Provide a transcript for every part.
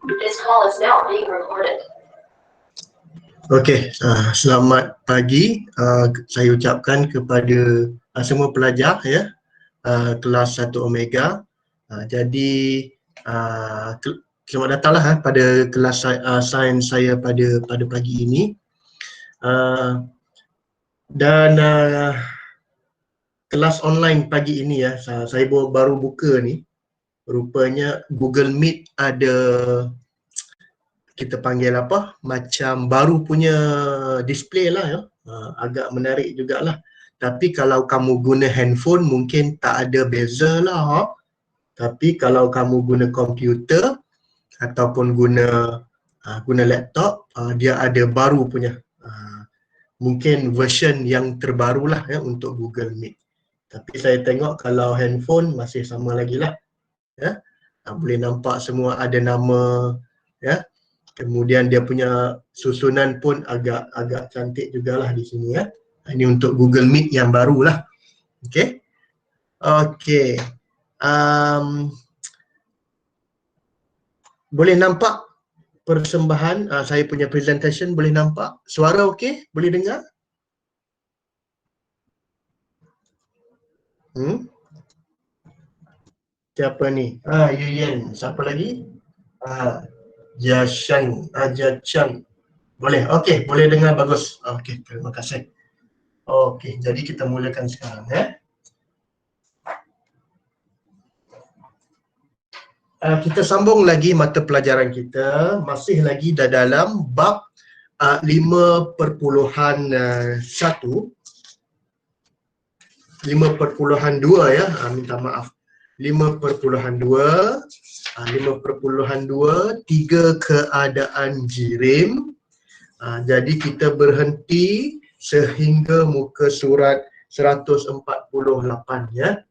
This call is now being recorded. Okey, selamat pagi. Saya ucapkan kepada semua pelajar ya, kelas 1 Omega. Jadi selamat datanglah pada kelas sains saya pada pagi ini. Dan kelas online pagi ini ya, saya baru buka ni. Rupanya Google Meet ada, kita panggil apa, macam baru punya display lah ya. Agak menarik jugalah. Tapi kalau kamu guna handphone mungkin tak ada beza lah. Tapi kalau kamu guna komputer ataupun guna laptop, dia ada baru punya, mungkin version yang terbaru lah ya untuk Google Meet. Tapi saya tengok kalau handphone masih sama lagi lah ya. Boleh nampak semua ada nama ya. Kemudian dia punya susunan pun agak cantik jugalah di sini ya. Ini untuk Google Meet yang baru lah. Okey. Okey. Boleh nampak persembahan saya punya presentation, boleh nampak? Suara okey? Boleh dengar? Siapa ni? Yuyen. Siapa lagi? Jachan. Boleh? Okey, boleh dengar, bagus. Okey, terima kasih. Okey, jadi kita mulakan sekarang ya. Kita sambung lagi mata pelajaran kita, masih lagi dalam bab 5.1, 5.2 ya, minta maaf. 5.2, 3 keadaan jirim. Jadi kita berhenti sehingga muka surat 148 ya.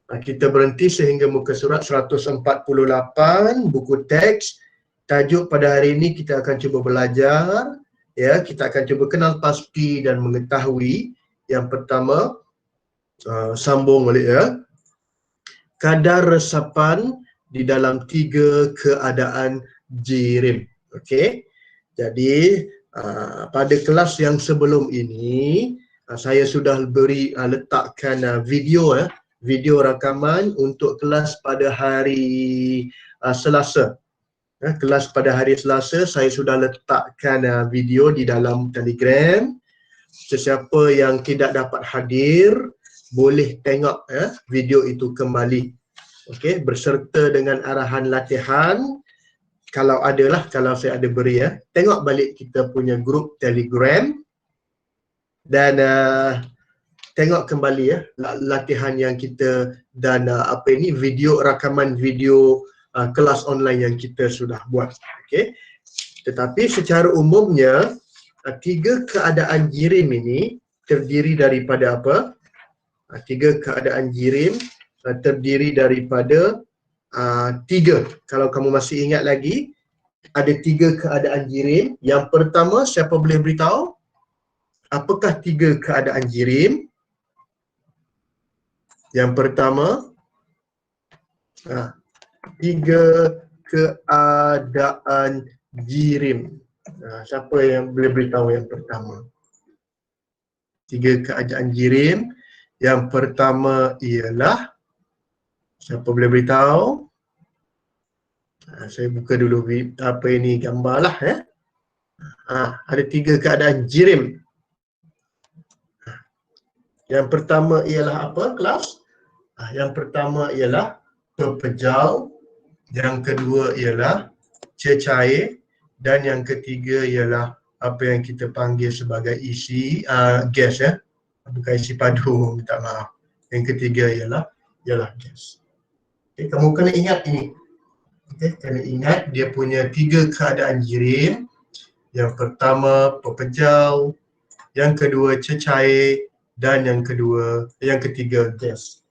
Kita berhenti sehingga muka surat 148, buku teks. Tajuk pada hari ini kita akan cuba belajar ya, kita akan cuba kenal pasti dan mengetahui. Yang pertama, sambung balik ya. Kadar resapan di dalam 3 keadaan jirim. Okey. Jadi pada kelas yang sebelum ini saya sudah letakkan video ya, video rakaman untuk kelas pada hari Selasa. Kelas pada hari Selasa saya sudah letakkan video di dalam Telegram. Sesiapa yang tidak dapat hadir boleh tengok video itu kembali. Okey, berserta dengan arahan latihan. Kalau adalah, kalau saya ada beri ya. Tengok balik kita punya grup Telegram dan tengok kembali ya latihan yang kita dan video rakaman video kelas online yang kita sudah buat. Okey. Tetapi secara umumnya 3 keadaan jirim ini terdiri daripada apa? 3 keadaan jirim terdiri daripada 3. Kalau kamu masih ingat lagi, ada 3 keadaan jirim. Yang pertama, siapa boleh beritahu? Apakah 3 keadaan jirim? Yang pertama, 3 keadaan jirim. Siapa yang boleh beritahu yang pertama? 3 keadaan jirim. Yang pertama ialah, siapa boleh beritahu? Saya buka dulu gambar lah ya. Ada 3 keadaan jirim. Yang pertama ialah apa, kelas? Yang pertama ialah pepejal. Yang kedua ialah cecair. Dan yang ketiga ialah apa yang kita panggil sebagai isi gas ya. Bukan isi padu, minta maaf. Yang ketiga ialah gas. Okay, kamu kena ingat ini. Okay, kena ingat dia punya 3 keadaan jirim. Yang pertama pepejal, yang kedua cecair, dan yang ketiga gas.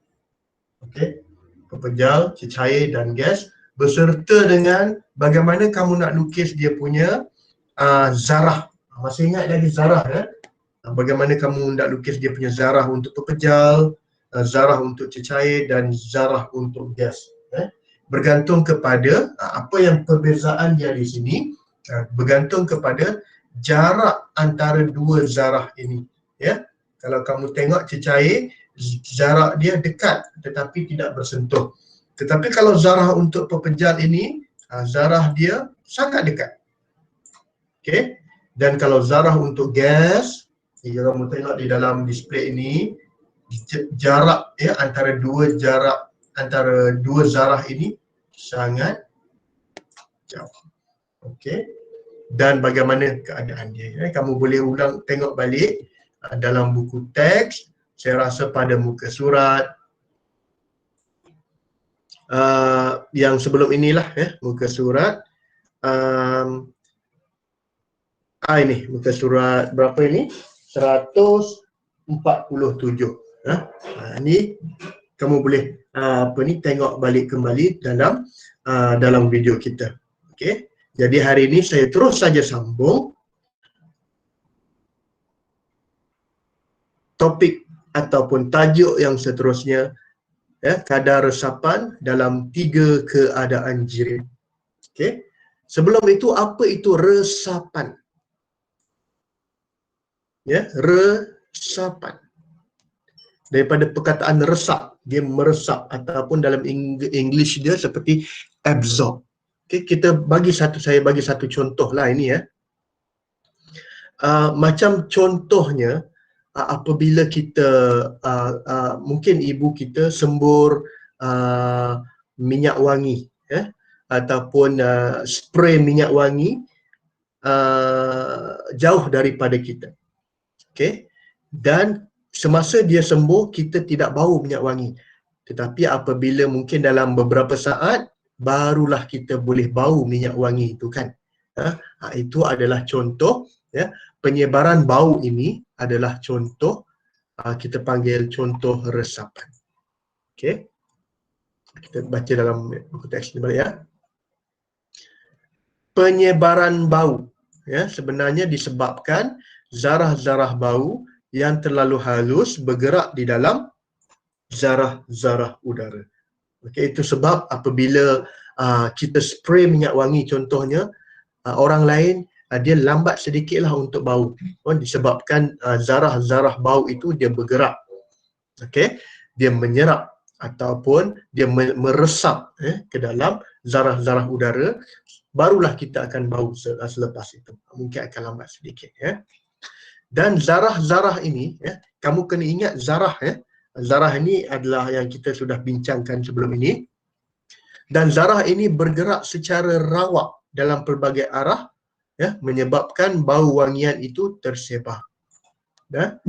Okey, pepejal, cecair dan gas beserta dengan bagaimana kamu nak lukis dia punya zarah. Masih ingat lagi zarah ya? Bagaimana kamu nak lukis dia punya zarah untuk pepejal, zarah untuk cecair dan zarah untuk gas. bergantung kepada apa yang perbezaan dia di sini, bergantung kepada jarak antara dua zarah ini, ya. Kalau kamu tengok cecair, jarak dia dekat tetapi tidak bersentuh. Tetapi kalau zarah untuk pepejal ini, zarah dia sangat dekat. Okey. Dan kalau zarah untuk gas, jika kamu tengok di dalam display ini, jarak ya antara dua zarah ini sangat jauh. Okey. Dan bagaimana keadaan dia, ya. Kamu boleh ulang tengok balik dalam buku teks, saya rasa pada muka surat yang sebelum inilah, ya, muka surat ini muka surat berapa ini? 147. Ini kamu boleh tengok balik kembali dalam video kita. Okey. Jadi hari ini saya terus saja sambung topik ataupun tajuk yang seterusnya, ya, kadar resapan dalam 3 keadaan jirim. Okey. Sebelum itu, apa itu resapan? Ya, resapan. Daripada perkataan resap, dia meresap, ataupun dalam English dia seperti absorb. Okey, saya bagi satu contoh lah ini, ya. Macam contohnya, apabila kita mungkin ibu kita sembur minyak wangi, ya, ataupun spray minyak wangi jauh daripada kita. Okey. Dan semasa dia sembuh, kita tidak bau minyak wangi. Tetapi apabila mungkin dalam beberapa saat, barulah kita boleh bau minyak wangi itu, kan. Itu adalah contoh, ya. Penyebaran bau ini adalah contoh, kita panggil contoh resapan. Okey. Kita baca dalam buku teks ni balik, ya. Penyebaran bau, ya, sebenarnya disebabkan zarah-zarah bau yang terlalu halus bergerak di dalam zarah-zarah udara. Okey, itu sebab apabila kita spray minyak wangi contohnya, orang lain dia lambat sedikitlah untuk bau, disebabkan zarah-zarah bau itu dia bergerak. Okey, dia menyerap ataupun dia meresap ke dalam zarah-zarah udara, barulah kita akan bau selepas itu. Mungkin akan lambat sedikit, ya. Dan zarah-zarah ini, ya, kamu kena ingat zarah, ya. Zarah ini adalah yang kita sudah bincangkan sebelum ini. Dan zarah ini bergerak secara rawak dalam pelbagai arah, ya, menyebabkan bau wangian itu tersebar. Ya.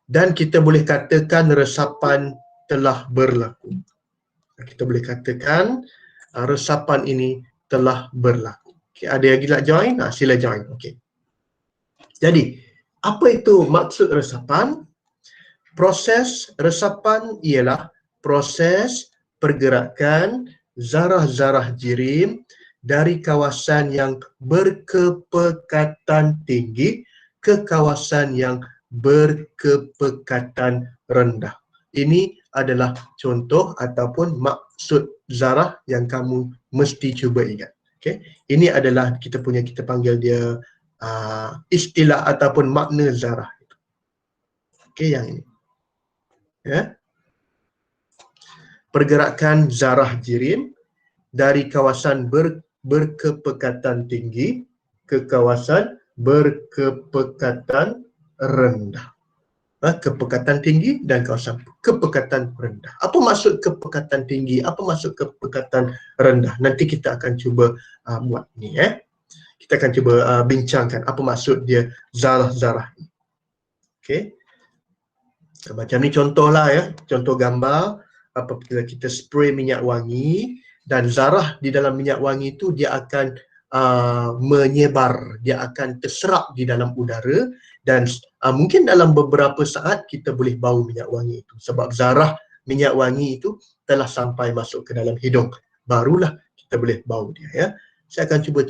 Dan kita boleh katakan resapan telah berlaku. Kita boleh katakan resapan ini telah berlaku. Okay, ada yang nak join? Sila join. Okey. Jadi, apa itu maksud resapan? Proses resapan ialah proses pergerakan zarah-zarah jirim dari kawasan yang berkepekatan tinggi ke kawasan yang berkepekatan rendah. Ini adalah contoh ataupun maksud zarah yang kamu mesti cuba ingat. Okay? Ini adalah kita panggil dia istilah ataupun makna zarah. Okey, yang ini. Ya. Pergerakan zarah jirim dari kawasan berkepekatan tinggi ke kawasan berkepekatan rendah. Kepekatan tinggi dan kawasan kepekatan rendah. Apa maksud kepekatan tinggi? Apa maksud kepekatan rendah? Nanti kita akan cuba buat ni, ya. Kita akan cuba bincangkan apa maksud dia zarah-zarah ni. Okey. Macam ni contohlah, ya, contoh gambar apabila kita spray minyak wangi dan zarah di dalam minyak wangi itu dia akan menyebar, dia akan terserap di dalam udara dan mungkin dalam beberapa saat kita boleh bau minyak wangi itu sebab zarah minyak wangi itu telah sampai masuk ke dalam hidung, barulah kita boleh bau dia, ya. Saya akan cuba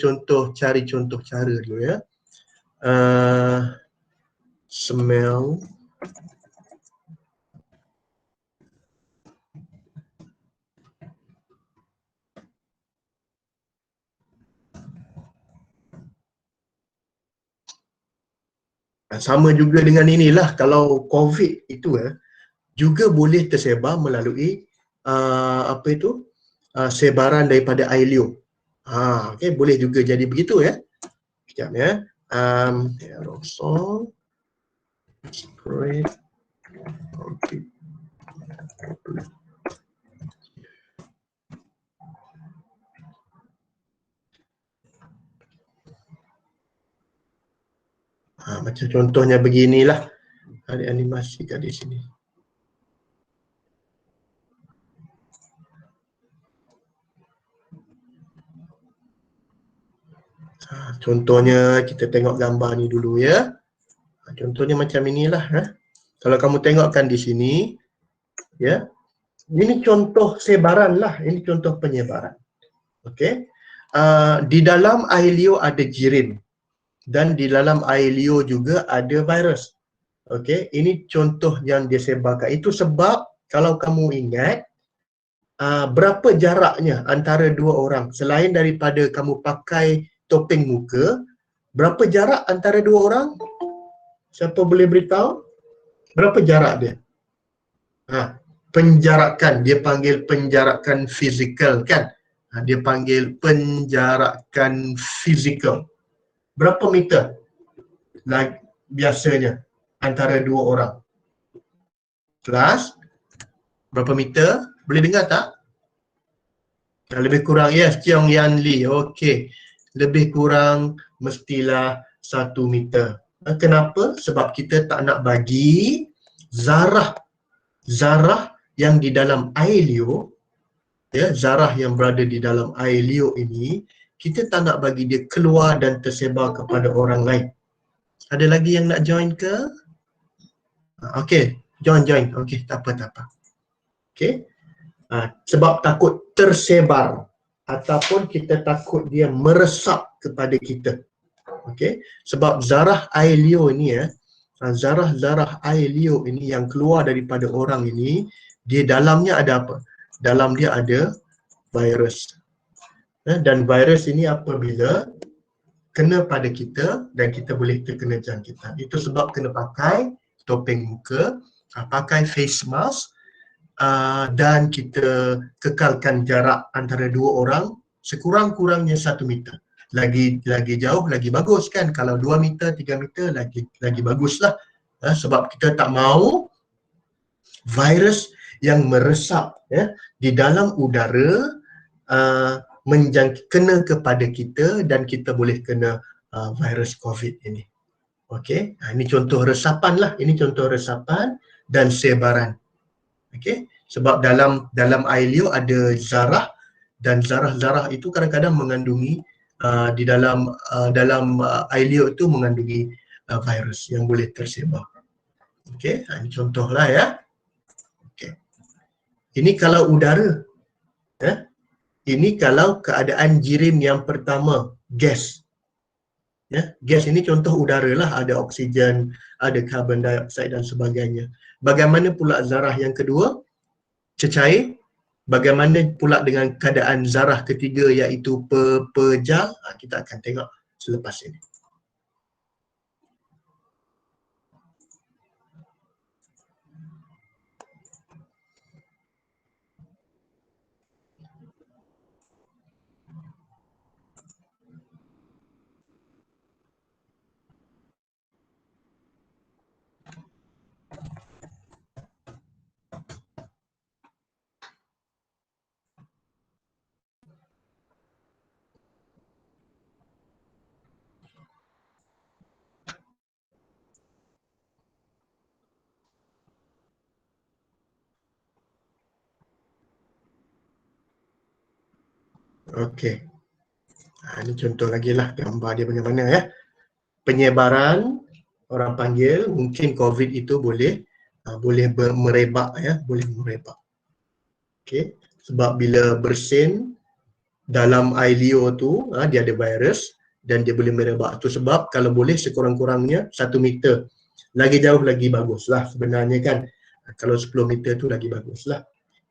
cari contoh cara dulu, ya. Smell. Sama juga dengan inilah, kalau COVID itu juga boleh tersebar melalui apa itu sebaran daripada air liur. Okay, boleh juga jadi begitu ya. Sekejap ya. Aerosol spread COVID. Macam contohnya beginilah, ada animasi kat di sini. Contohnya kita tengok gambar ni dulu ya. Contohnya macam inilah. Kalau kamu tengokkan di sini, ya, ini contoh sebaran lah. Ini contoh penyebaran. Okey. Di dalam air liur ada jirin dan di dalam air liur juga ada virus. Okey, ini contoh yang disebarkan. Itu sebab kalau kamu ingat, berapa jaraknya antara dua orang selain daripada kamu pakai topeng muka, berapa jarak antara dua orang? Siapa boleh beritahu? Berapa jarak dia? Penjarakan, dia panggil penjarakan fizikal kan? Dia panggil penjarakan fizikal. Berapa meter biasanya antara dua orang? Kelas, berapa meter? Boleh dengar tak? Lebih kurang, yes, Cheong Yan Lee. Okey, lebih kurang mestilah 1 meter. Kenapa? Sebab kita tak nak bagi zarah yang di dalam air liur, ya, zarah yang berada di dalam air liur ini, kita tak nak bagi dia keluar dan tersebar kepada orang lain. Ada lagi yang nak join ke? Okey, join. Okey, tak apa. Okey. Sebab takut tersebar ataupun kita takut dia meresap kepada kita. Okey, sebab zarah air liur ni zarah air liur ini yang keluar daripada orang ini, dia dalamnya ada apa? Dalam dia ada virus. Dan virus ini apabila kena pada kita dan kita boleh terkena jangkitan. Itu sebab kena pakai topeng muka, pakai face mask, dan kita kekalkan jarak antara dua orang sekurang-kurangnya 1 meter. Lagi jauh lagi bagus kan, kalau 2 meter, 3 meter lagi baguslah. Sebab kita tak mahu virus yang meresap di dalam udara kena kepada kita dan kita boleh kena virus COVID ini. Okey, ini contoh resapan lah. Ini contoh resapan dan sebaran. Okey, sebab dalam air liur ada zarah dan zarah-zarah itu kadang-kadang mengandungi di dalam air liur itu mengandungi virus yang boleh tersebar. Okey, ini contohlah ya. Okey. Ini kalau udara. Ini kalau keadaan jirim yang pertama, gas. Ya, gas ini contoh udara lah, ada oksigen, ada karbon dioksida dan sebagainya. Bagaimana pula zarah yang kedua? Cecair. Bagaimana pula dengan keadaan zarah ketiga iaitu pejal? Kita akan tengok selepas ini. Okey. Ini contoh lagi lah gambar dia bagaimana ya. Penyebaran, orang panggil, mungkin COVID itu boleh merebak ya, boleh merebak. Okey, sebab bila bersin dalam air liur tu, dia ada virus dan dia boleh merebak. Itu sebab kalau boleh sekurang-kurangnya 1 meter. Lagi jauh lagi baguslah sebenarnya kan. Kalau 10 meter tu lagi baguslah.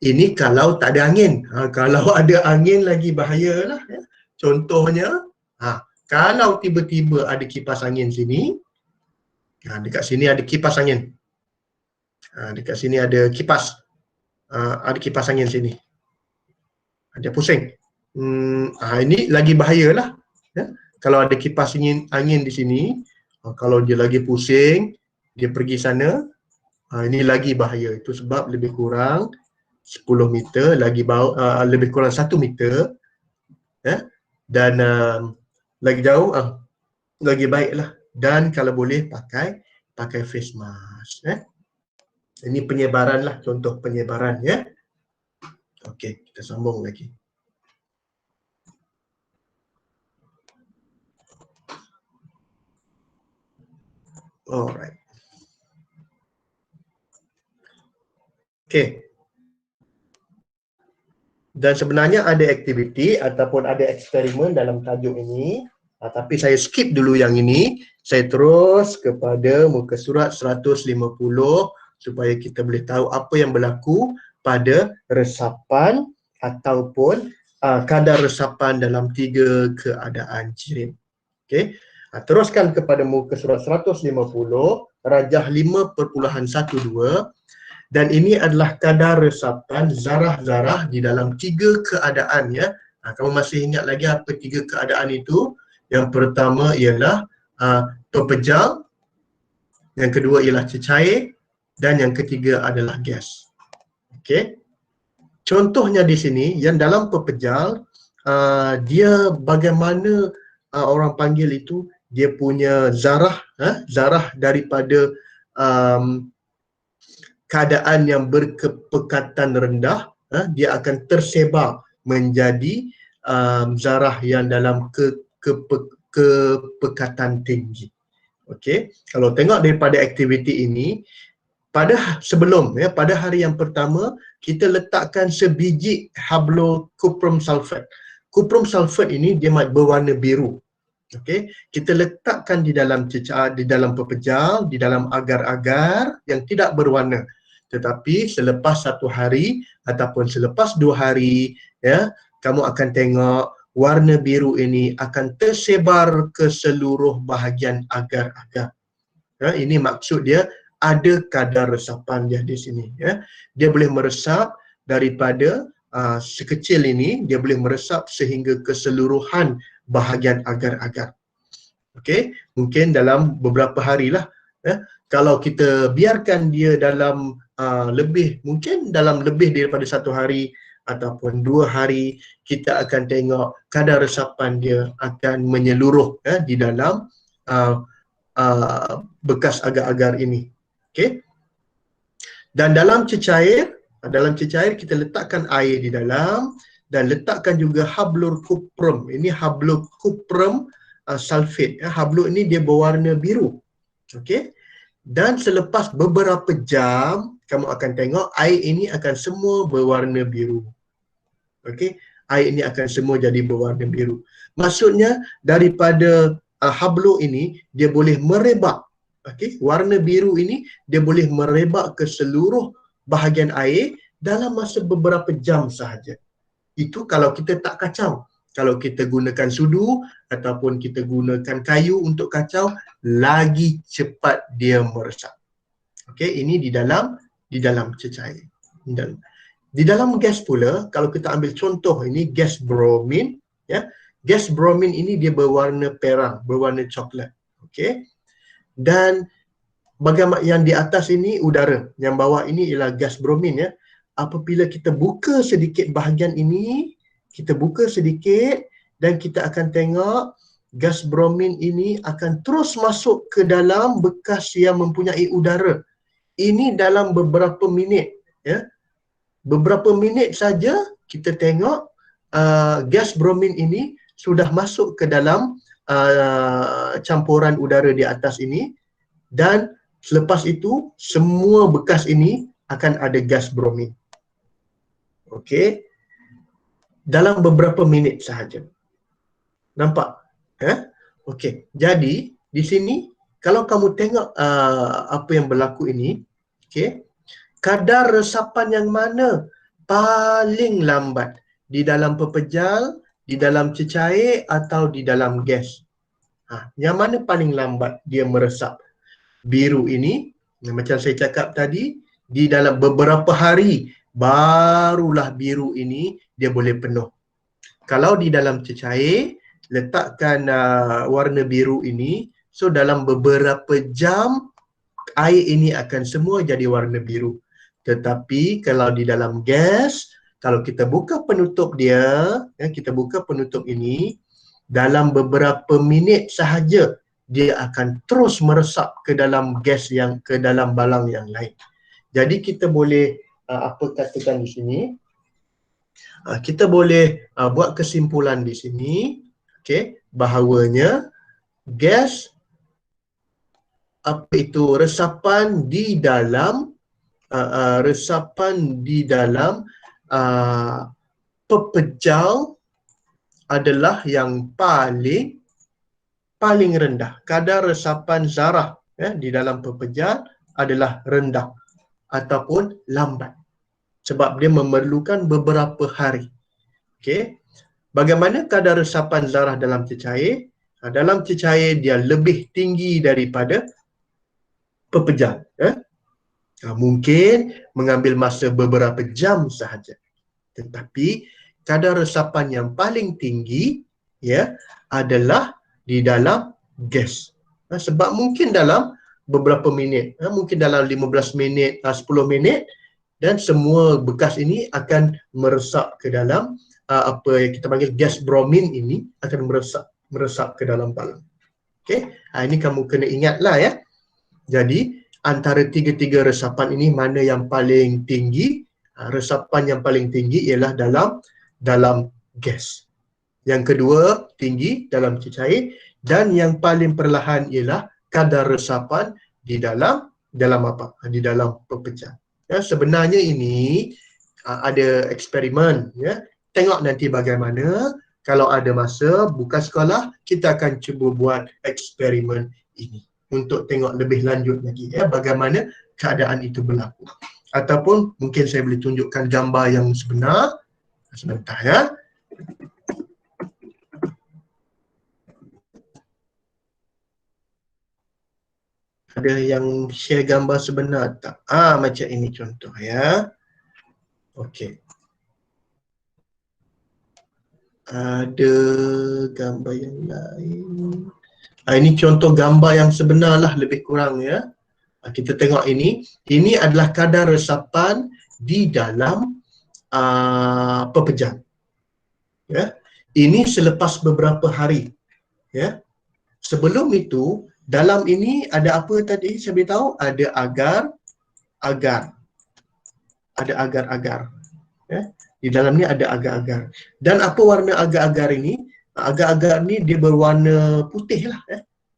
Ini kalau tak ada angin. Kalau ada angin lagi bahayalah ya. Contohnya, kalau tiba-tiba ada kipas angin sini, Dekat sini ada kipas angin. Dekat sini ada kipas. Ada kipas angin sini. Dia pusing. Ini lagi bahayalah. Ya. Kalau ada kipas angin di sini, kalau dia lagi pusing, dia pergi sana, ini lagi bahaya. Itu sebab lebih kurang 10 meter, lebih kurang 1 meter, ya. Dan lagi jauh, lagi baiklah. Dan kalau boleh pakai face mask. Ini penyebaran lah, contoh penyebaran, ya. Okey, kita sambung lagi. Alright. Okey. Dan sebenarnya ada aktiviti ataupun ada eksperimen dalam tajuk ini, tapi saya skip dulu yang ini. Saya terus kepada muka surat 150 supaya kita boleh tahu apa yang berlaku pada resapan ataupun kadar resapan dalam 3 keadaan jirim. Okey. Teruskan kepada muka surat 150, rajah 5.12. Dan ini adalah kadar resapan zarah-zarah di dalam 3 keadaan, ya. Kamu masih ingat lagi apa 3 keadaan itu? Yang pertama ialah pepejal, yang kedua ialah cecair, dan yang ketiga adalah gas. Okey. Contohnya di sini yang dalam pepejal, dia bagaimana orang panggil itu, dia punya zarah, zarah daripada keadaan yang berkepekatan rendah, dia akan tersebar menjadi zarah yang dalam kepekatan tinggi. Okey, kalau tengok daripada aktiviti ini, pada hari yang pertama kita letakkan sebiji hablocuprum sulfate. Cuprum sulfate ini dia berwarna biru. Okey, kita letakkan di dalam pepejal, di dalam agar-agar yang tidak berwarna. Tetapi selepas 1 hari ataupun selepas 2 hari, ya, kamu akan tengok warna biru ini akan tersebar ke seluruh bahagian agar-agar. Ya, ini maksud dia ada kadar resapan dia di sini, ya. Dia boleh meresap daripada sekecil ini, dia boleh meresap sehingga keseluruhan bahagian agar-agar. Okey, mungkin dalam beberapa harilah, ya. Kalau kita biarkan dia dalam mungkin dalam lebih daripada 1 hari ataupun 2 hari, kita akan tengok kadar resapan dia akan menyeluruh, ya, di dalam bekas agar-agar ini. Okey. Dan dalam cecair kita letakkan air di dalam dan letakkan juga hablocuprum. Ini hablocuprum sulfate. Hablo ini dia berwarna biru. Okey. Dan selepas beberapa jam, kamu akan tengok air ini akan semua berwarna biru. Okey, air ini akan semua jadi berwarna biru. Maksudnya daripada hablo ini dia boleh merebak. Okey, warna biru ini dia boleh merebak ke seluruh bahagian air dalam masa beberapa jam sahaja. Itu kalau kita tak kacau. Kalau kita gunakan sudu ataupun kita gunakan kayu untuk kacau, lagi cepat dia meresap. Okey, ini di dalam cecair. Di dalam gas pula, kalau kita ambil contoh ini gas bromin, ya. Gas bromin ini dia berwarna perang, berwarna coklat. Okey. Dan bagaimana yang di atas ini udara, yang bawah ini ialah gas bromin, ya. Apabila kita buka sedikit bahagian ini, kita buka sedikit dan kita akan tengok gas bromin ini akan terus masuk ke dalam bekas yang mempunyai udara. Ini dalam beberapa minit, ya. Beberapa minit saja kita tengok gas bromin ini sudah masuk ke dalam campuran udara di atas ini, dan selepas itu semua bekas ini akan ada gas bromin. Okey. Dalam beberapa minit sahaja. Nampak? Okey. Jadi di sini kalau kamu tengok apa yang berlaku ini, okey, kadar resapan yang mana paling lambat? Di dalam pepejal, di dalam cecair atau di dalam gas? Yang mana paling lambat dia meresap? biru ini, macam saya cakap tadi, di dalam beberapa hari barulah biru ini dia boleh penuh. Kalau di dalam cecair, letakkan warna biru ini, so dalam beberapa jam air ini akan semua jadi warna biru. Tetapi kalau di dalam gas, kalau kita buka penutup dia, kita buka penutup ini, dalam beberapa minit sahaja dia akan terus meresap ke dalam gas yang ke dalam balang yang lain. Jadi kita boleh apa katakan di sini, kita boleh buat kesimpulan di sini, okey, bahawanya gas apa itu resapan di dalam pepejal adalah yang paling rendah. Kadar resapan zarah di dalam pepejal adalah rendah ataupun lambat sebab dia memerlukan beberapa hari. Okey. Bagaimana kadar resapan zarah dalam cecair? Dalam cecair dia lebih tinggi daripada pepejal. Mungkin mengambil masa beberapa jam sahaja. Tetapi kadar resapan yang paling tinggi adalah di dalam gas. Sebab mungkin dalam beberapa minit, mungkin dalam 15 minit, 10 minit, dan semua bekas ini akan meresap ke dalam apa yang kita panggil gas bromin ini akan meresap ke dalam balang. Okey, ini kamu kena ingatlah ya. Jadi antara tiga-tiga resapan ini mana yang paling tinggi? Resapan yang paling tinggi ialah dalam gas. Yang kedua tinggi dalam cecair, dan yang paling perlahan ialah kadar resapan di dalam apa? Di dalam pepejal. Sebenarnya ini ada eksperimen ya. Tengok nanti bagaimana. Kalau ada masa buka sekolah, kita akan cuba buat eksperimen ini untuk tengok lebih lanjut lagi ya bagaimana keadaan itu berlaku. Ataupun mungkin saya boleh tunjukkan gambar yang sebenar sebentar ya. Ada yang share gambar sebenar tak? Macam ini contoh ya. Okey. Ada gambar yang lain. Ini contoh gambar yang sebenar lah lebih kurang ya. Kita tengok ini. Ini adalah kadar resapan di dalam pepejal. Ya. Ini selepas beberapa hari. Ya. Sebelum itu, dalam ini ada apa tadi saya beritahu? Ada agar-agar. Ada agar-agar. Ya. Di dalam ni ada agar-agar. Dan apa warna agar-agar ini? Agar-agar ni dia berwarna putih lah.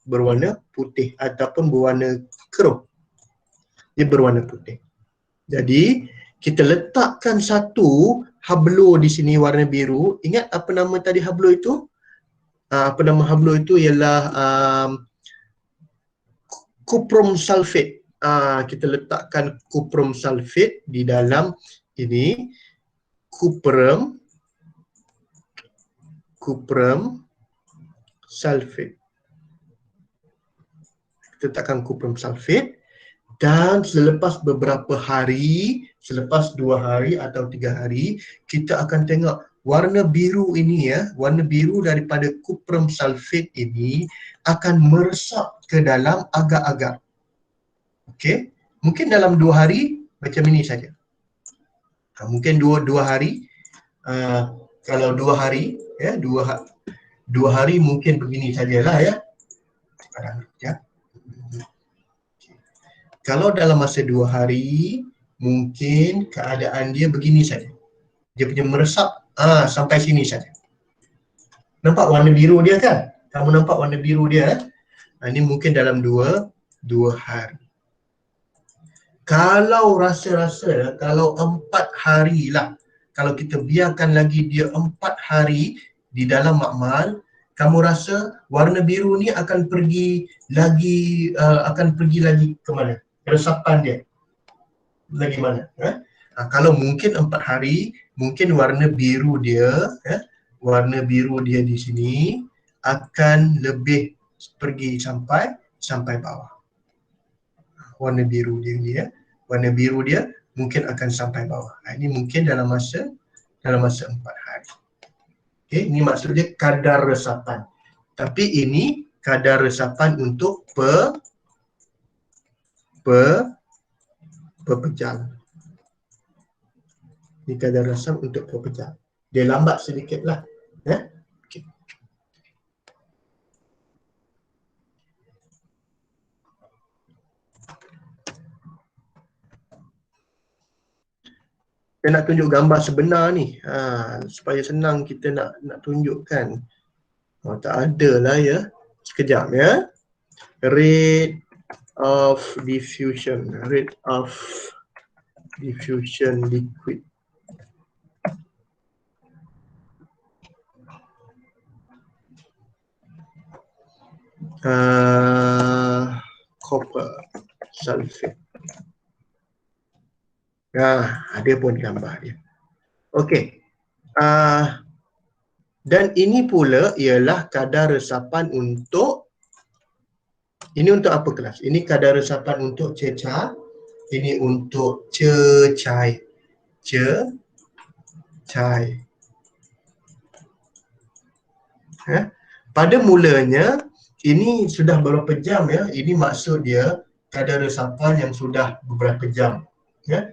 Berwarna putih ataupun berwarna keruh. Dia berwarna putih. Jadi, kita letakkan satu hablo di sini warna biru. Ingat apa nama tadi hablo itu? Apa nama hablo itu ialah kuprum sulfate. Kita letakkan kuprum sulfate di dalam ini. Kuprum sulfate. Kita letakkan kuprum sulfate, dan selepas beberapa hari, selepas 2 hari atau 3 hari, kita akan tengok warna biru ini ya, warna biru daripada kuprum sulfate ini akan meresap ke dalam agar-agar. Okey, mungkin dalam 2 hari macam ini saja. Mungkin dua hari. Kalau 2 hari ya, 2 hari mungkin begini sajalah ya. Kalau dalam masa 2 hari mungkin keadaan dia begini saja. Dia punya meresap sampai sini saja. Nampak warna biru dia kan? Kamu nampak warna biru dia? Ini mungkin dalam 2 hari. Kalau rasa-rasa, kalau 4 hari lah, kalau kita biarkan lagi dia 4 hari di dalam makmal, kamu rasa warna biru ni akan pergi lagi ke mana? Resapan dia lagi mana? Kalau mungkin 4 hari, mungkin warna biru dia, warna biru dia di sini akan lebih pergi sampai bawah. warna biru dia ni ya. Warna biru dia mungkin akan sampai bawah. Ini mungkin dalam masa 4 hari. Okey, ini maksudnya kadar resapan. Tapi ini kadar resapan untuk pepejal. Ini kadar resapan untuk pepejal. Dia lambat sedikit lah. Ya? Okay. Saya nak tunjuk gambar sebenar ni. Supaya senang kita nak tunjukkan. Oh, tak ada lah ya. Sekejap ya. Rate of diffusion. Rate of diffusion liquid. Copper sulfate. Ada pun gambar dia. Okey. Dan ini pula ialah kadar resapan untuk, ini untuk apa kelas? Ini kadar resapan untuk cecar, ini untuk cecair. Pada mulanya ini sudah beberapa jam ya. Ini maksud dia kadar resapan yang sudah beberapa jam. Ya.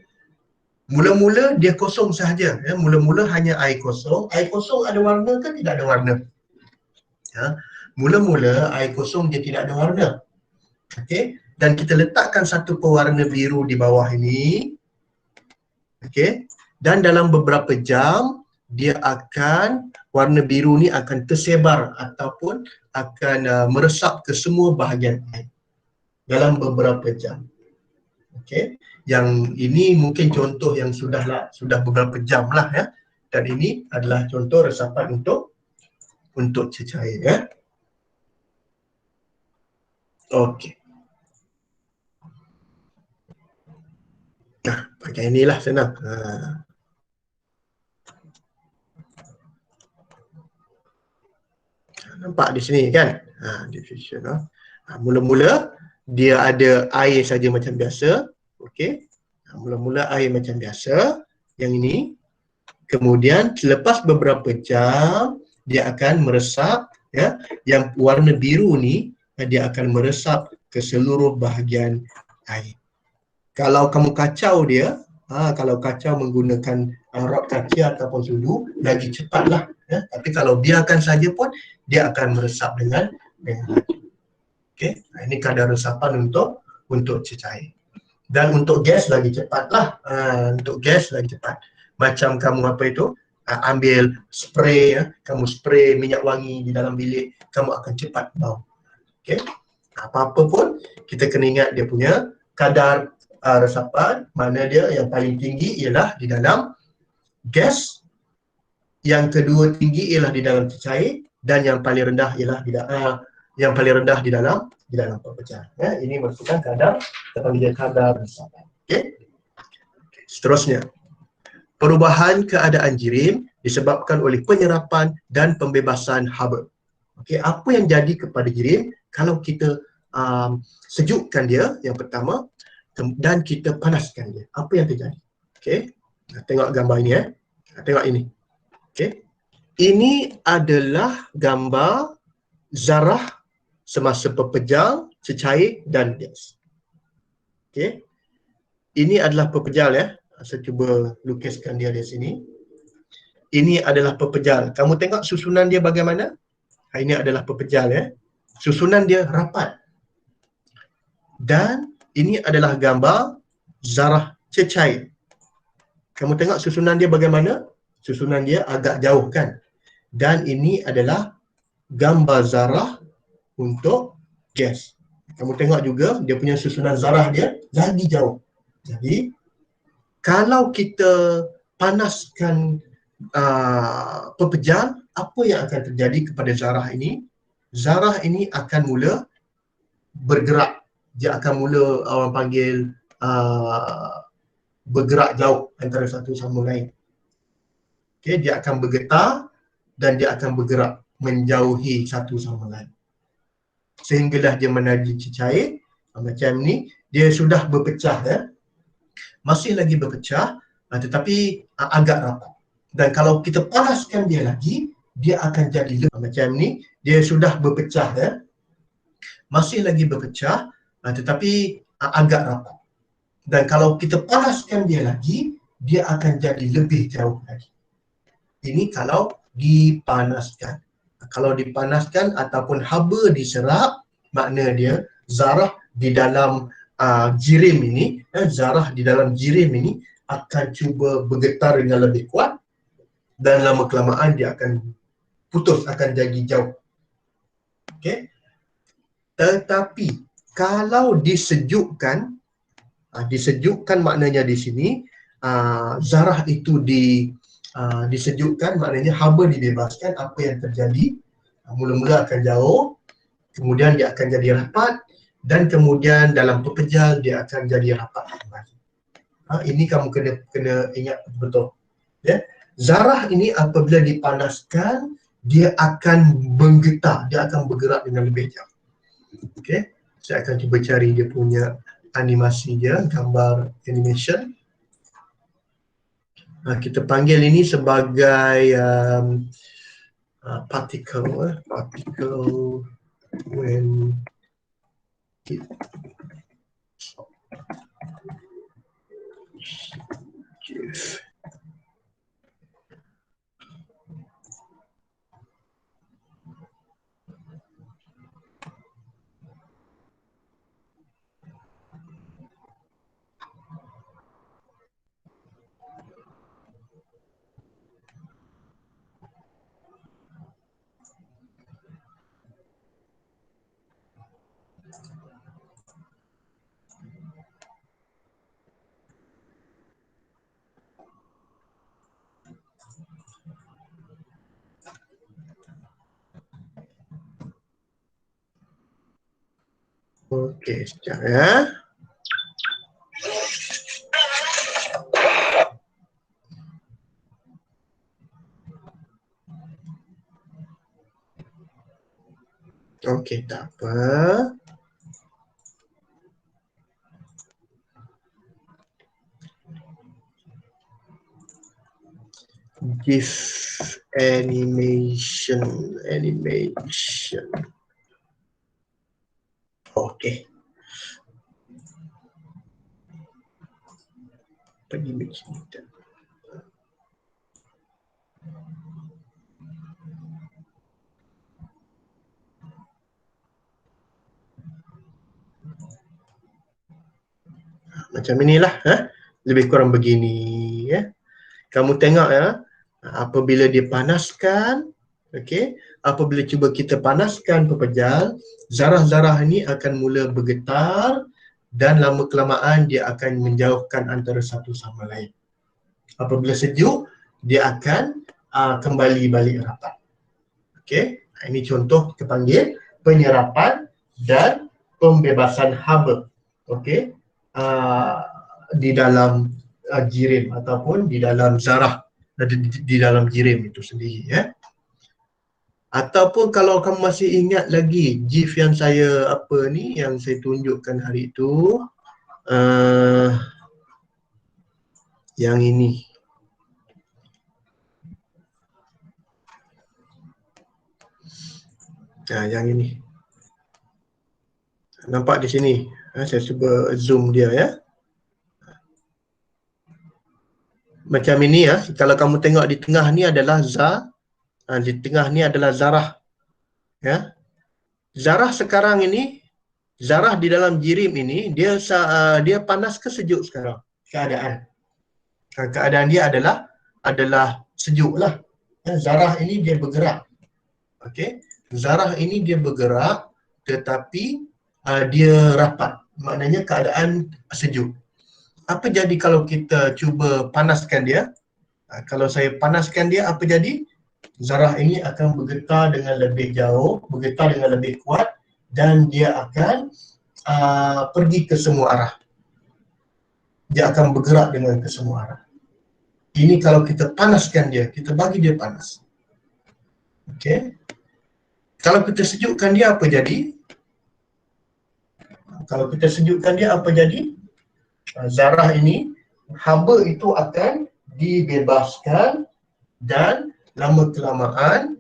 Mula-mula dia kosong sahaja. Ya. Mula-mula hanya air kosong. Air kosong ada warna ke tidak ada warna? Ya. Mula-mula air kosong dia tidak ada warna. Okey. Dan kita letakkan satu pewarna biru di bawah ini. Okey. Dan dalam beberapa jam dia akan, warna biru ni akan tersebar ataupun akan meresap ke semua bahagian air dalam beberapa jam. Okey, yang ini mungkin contoh yang sudah beberapa jam lah ya. Dan ini adalah contoh resapan untuk cecair ya. Okey. Nah, pakai inilah senang. Nampak di sini kan? Diffusion. Mula-mula dia ada air saja macam biasa. Okey. Mula-mula air macam biasa. Yang ini. Kemudian selepas beberapa jam dia akan meresap ya. Yang warna biru ni dia akan meresap ke seluruh bahagian air. Kalau kamu kacau dia, kalau kacau menggunakan rod kaca ataupun sudu, lagi cepatlah. Ya. Tapi kalau biarkan saja pun dia akan meresap dengan laju. Okey, ini kadar resapan untuk cecair. Dan untuk gas lagi cepatlah. Untuk gas lagi cepat. Macam kamu apa itu? Ambil spray ya, kamu spray minyak wangi di dalam bilik, kamu akan cepat bau. Okey. Apa-apa pun kita kena ingat dia punya kadar resapan, mana dia yang paling tinggi ialah di dalam gas. Yang kedua tinggi ialah di dalam cecair, dan yang paling rendah ialah di dalam pepejal. Ya, ini merupakan kadar resapan. Okey. Seterusnya, perubahan keadaan jirim disebabkan oleh penyerapan dan pembebasan haba. Okey, apa yang jadi kepada jirim kalau kita sejukkan dia yang pertama dan kita panaskan dia? Apa yang terjadi? Okey. Tengok gambar ini ya. Tengok ini. Okey. Ini adalah gambar zarah semasa pepejal, cecair dan gas. Okey. Ini adalah pepejal ya. Saya cuba lukiskan dia di sini. Ini adalah pepejal. Kamu tengok susunan dia bagaimana? Ini adalah pepejal ya. Susunan dia rapat. Dan ini adalah gambar zarah cecair. Kamu tengok susunan dia bagaimana? Susunan dia agak jauh kan? Dan ini adalah gambar zarah untuk gas. Kamu tengok juga dia punya susunan zarah dia lagi jauh. Jadi kalau kita panaskan pepejal, apa yang akan terjadi kepada zarah ini? Zarah ini akan mula bergerak. Dia akan mula orang panggil bergerak jauh antara satu sama lain. Okay, dia akan bergetar dan dia akan bergerak menjauhi satu sama lain. Sehinggalah dia menjadi cecair macam ni, dia sudah berpecah ya. Masih lagi berpecah tetapi agak rapat. Dan kalau kita panaskan dia lagi, dia akan jadi lebih macam ni, dia sudah berpecah ya. Masih lagi berpecah tetapi agak rapat. Dan kalau kita panaskan dia lagi, dia akan jadi lebih jauh lagi. Ini kalau dipanaskan. Kalau dipanaskan ataupun haba diserap, makna dia zarah di dalam jirim ini, zarah di dalam jirim ini akan cuba bergetar dengan lebih kuat dan lama kelamaan dia akan putus, akan jadi jauh. Okey. Tetapi kalau disejukkan, disejukkan maknanya di sini zarah itu disejukkan, maknanya haba dibebaskan, apa yang terjadi mula-mula akan jauh, kemudian dia akan jadi rapat, dan kemudian dalam pepejal dia akan jadi rapat kembali. Ini kamu kena ingat betul ya. Zarah ini apabila dipanaskan dia akan menggetar, dia akan bergerak dengan lebih jauh. Okey, saya akan cuba cari dia punya animasi dia, gambar animation. Kita panggil ini sebagai particle when it give. Okey, sekejap ya. Okey, tak apa. GIF animation. Okey. Pergi macam ni. Macam inilah, lebih kurang begini ya. Kamu tengok ya, apabila dia panaskan, okey, apabila cuba kita panaskan pepejal, zarah-zarah ini akan mula bergetar dan lama kelamaan dia akan menjauhkan antara satu sama lain. Apabila sejuk, dia akan kembali balik rapat. Okey, ini contoh kita panggil penyerapan dan pembebasan haba. Okey, di dalam jirim ataupun di dalam zarah, di dalam jirim itu sendiri ya. Ataupun kalau kamu masih ingat lagi GIF yang saya yang saya tunjukkan hari itu, yang ini. Yang ini. Nampak di sini. Saya cuba zoom dia ya. Macam ini ya. Kalau kamu tengok di tengah ni adalah di tengah ni adalah zarah. Ya. Zarah sekarang ini, zarah di dalam jirim ini dia panas ke sejuk sekarang? Keadaan dia adalah sejuk lah. Zarah ini dia bergerak. Okey. Zarah ini dia bergerak tetapi dia rapat. Maknanya keadaan sejuk. Apa jadi kalau kita cuba panaskan dia? Kalau saya panaskan dia, apa jadi? Zarah ini akan bergetar dengan lebih jauh, bergetar dengan lebih kuat, dan dia akan pergi ke semua arah. Dia akan bergerak dengan ke semua arah. Ini kalau kita panaskan dia, kita bagi dia panas. Okey. Kalau kita sejukkan dia, apa jadi? Kalau kita sejukkan dia, apa jadi? Zarah ini, haba itu akan dibebaskan dan lama kelamaan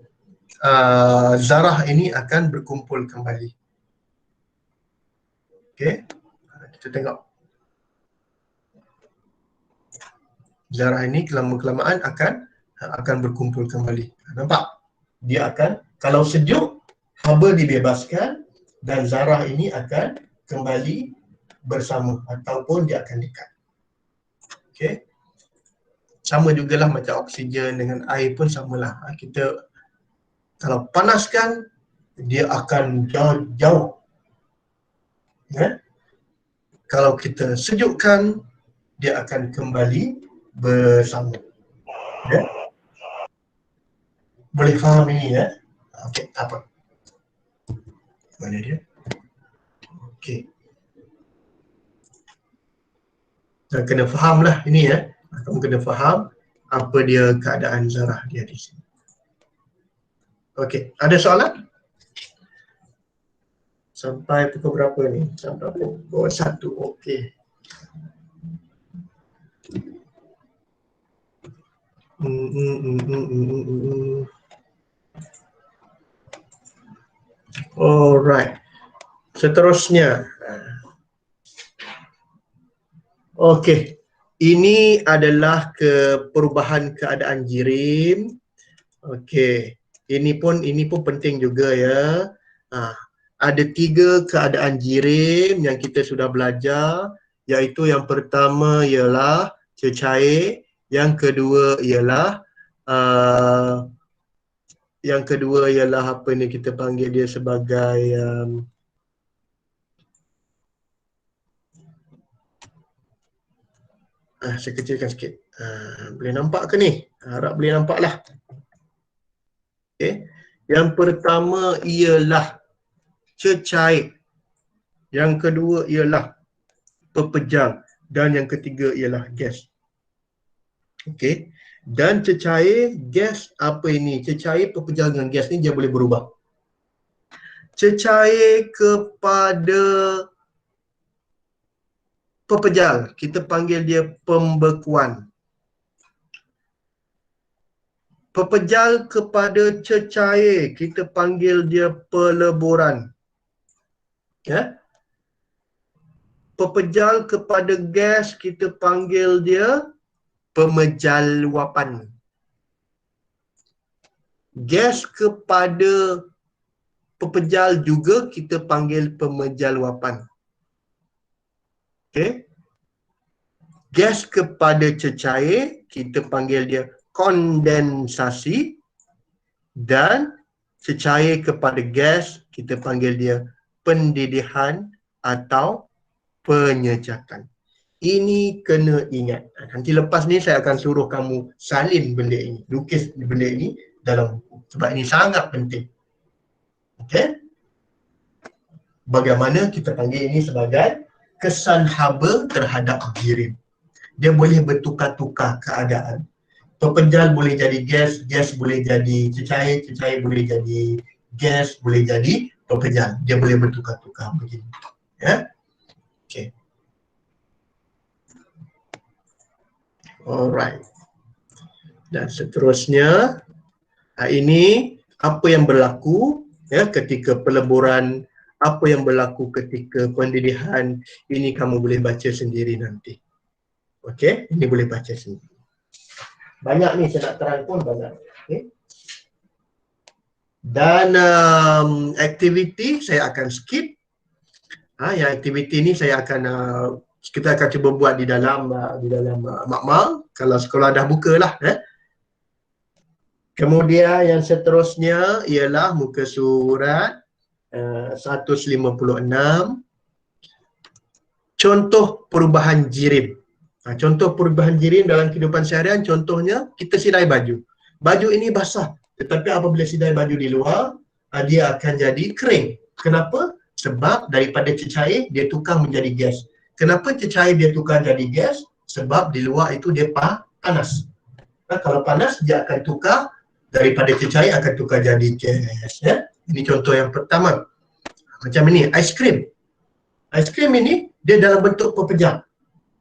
zarah ini akan berkumpul kembali. Okey, kita tengok. Zarah ini lama kelamaan akan berkumpul kembali. Nampak? Dia akan, kalau sejuk, haba dibebaskan dan zarah ini akan kembali bersama ataupun dia akan dekat. Okey. Sama jugalah macam oksigen dengan air pun samalah. Kita kalau panaskan, dia akan jauh. Ya? Kalau kita sejukkan, dia akan kembali bersama. Ya? Boleh faham ini ya? Okey, tak apa. Mana dia? Okey. Dan kena fahamlah ini ya. Kamu kena faham apa dia keadaan zarah dia di sini. Okey, ada soalan? Sampai pukul berapa ni? Sampai pukul 1. Okey. Alright. Seterusnya. Okey. Ini adalah perubahan keadaan jirim. Okey. Ini pun penting juga ya. Ada 3 keadaan jirim yang kita sudah belajar, iaitu yang pertama ialah cecair, yang kedua ialah apa ni kita panggil dia sebagai saya kecilkan sikit. Boleh nampak ke ni? Harap boleh nampak lah. Okay. Yang pertama ialah cecair. Yang kedua ialah pepejal. Dan yang ketiga ialah gas. Okey. Dan cecair, gas, apa ini? Cecair, pepejal dengan gas ni dia boleh berubah. Cecair kepada pepejal, kita panggil dia pembekuan. Pepejal kepada cecair, kita panggil dia peleburan. Ya. Pepejal kepada gas, kita panggil dia pemejaluapan. Gas kepada pepejal juga kita panggil pemejaluapan. Okey. Gas kepada cecair kita panggil dia kondensasi, dan cecair kepada gas kita panggil dia pendidihan atau penyecakan. Ini kena ingat. Nanti lepas ni saya akan suruh kamu salin benda ini, lukis benda ini dalam buku. Sebab ini sangat penting. Okey? Bagaimana kita panggil ini sebagai kesan haba terhadap jirim. Dia boleh bertukar-tukar keadaan. Pepejal boleh jadi gas, gas boleh jadi cecair, cecair boleh jadi gas, boleh jadi pepejal. Dia boleh bertukar-tukar begini. Ya? Okey. Alright. Dan seterusnya, ini apa yang berlaku ya ketika peleburan, apa yang berlaku ketika pendidihan, ini kamu boleh baca sendiri nanti. Okey, ini boleh baca sendiri. Banyak ni saya nak terang pun banyak. Okay. Dan aktiviti saya akan skip. Yang aktiviti ni saya akan kita akan cuba buat di dalam makmal kalau sekolah dah buka lah. Kemudian yang seterusnya ialah muka surat 156. Contoh perubahan jirim. Contoh perubahan jirim dalam kehidupan seharian, contohnya kita sidai baju. Baju ini basah, tetapi apabila sidai baju di luar, dia akan jadi kering. Kenapa? Sebab daripada cecair dia tukar menjadi gas. Kenapa cecair dia tukar jadi gas? Sebab di luar itu dia panas. Kalau panas dia akan tukar daripada cecair akan tukar jadi gas. Ya? Ini contoh yang pertama. Macam ini, aiskrim. Aiskrim ini dia dalam bentuk pepejal.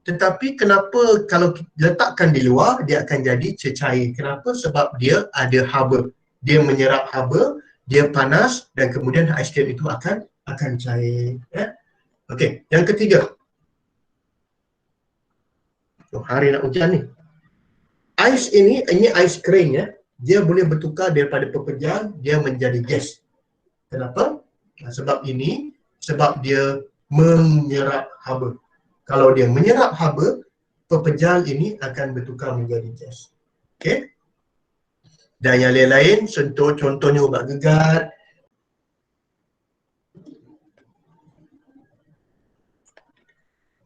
Tetapi kenapa kalau letakkan di luar dia akan jadi cecair? Kenapa? Sebab dia ada haba. Dia menyerap haba, dia panas dan kemudian aiskrim itu akan cair. Ya? Okey, yang ketiga. Oh, hari nak hujan ni. Ais ini ais kering ya. Dia boleh bertukar daripada pepejal dia menjadi gas. Kenapa? Sebab dia menyerap haba. Kalau dia menyerap haba, pepejal ini akan bertukar menjadi gas. Okey? Dan yang lain-lain, contohnya ubat gegar.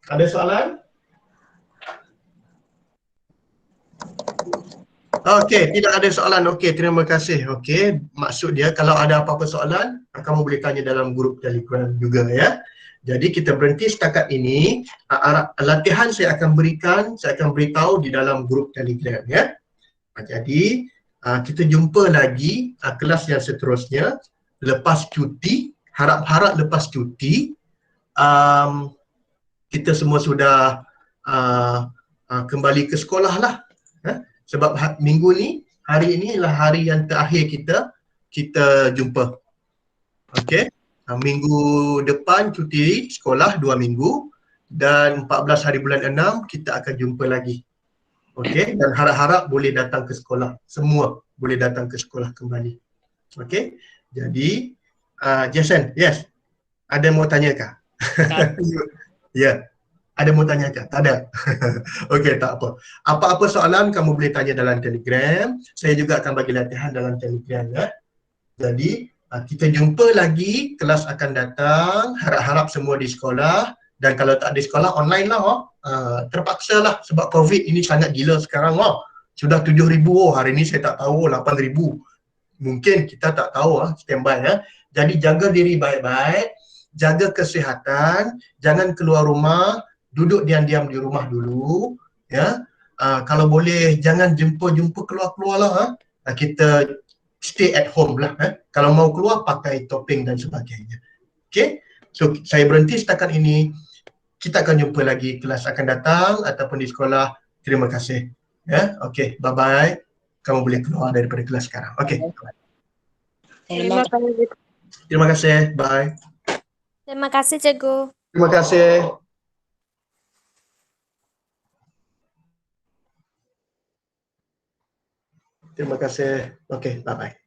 Ada soalan? Okey, tidak ada soalan. Okey, terima kasih. Okey, maksud dia kalau ada apa-apa soalan, kamu boleh tanya dalam grup Telegram juga ya. Jadi kita berhenti setakat ini. Latihan saya akan beritahu di dalam grup Telegram ya. Jadi kita jumpa lagi kelas yang seterusnya lepas cuti. Harap-harap lepas cuti kita semua sudah kembali ke sekolah lah. Sebab minggu ni, hari ini adalah hari yang terakhir kita jumpa. Okey. Minggu depan cuti sekolah 2 minggu dan 14 hari bulan 6 kita akan jumpa lagi. Okey, dan harap-harap boleh datang ke sekolah. Semua boleh datang ke sekolah kembali. Okey. Jadi Jason, yes. Ada mau tanya kah? Ya. Ada mau tanya kah? Tak ada. Okey, tak apa. Apa-apa soalan kamu boleh tanya dalam Telegram. Saya juga akan bagi latihan dalam Telegram ya. Jadi kita jumpa lagi, kelas akan datang. Harap-harap semua di sekolah. Dan kalau tak di sekolah, online lah. Terpaksa lah sebab COVID ini sangat gila sekarang. Sudah 7,000. Hari ini saya tak tahu 8,000. Mungkin kita tak tahu. Standby ya. Jadi jaga diri baik-baik. Jaga kesihatan. Jangan keluar rumah. Duduk diam-diam di rumah dulu. Ya. Kalau boleh jangan jumpa keluar-keluar lah. Kita stay at home lah. Kalau mau keluar pakai topeng dan sebagainya. Okay. So saya berhenti setakat ini. Kita akan jumpa lagi kelas akan datang ataupun di sekolah. Terima kasih. Ya, okay, bye-bye. Kamu boleh keluar daripada kelas sekarang. Okay. Terima kasih. Terima kasih. Bye. Terima kasih, Cikgu. Terima kasih. Terima kasih. Okay, bye-bye.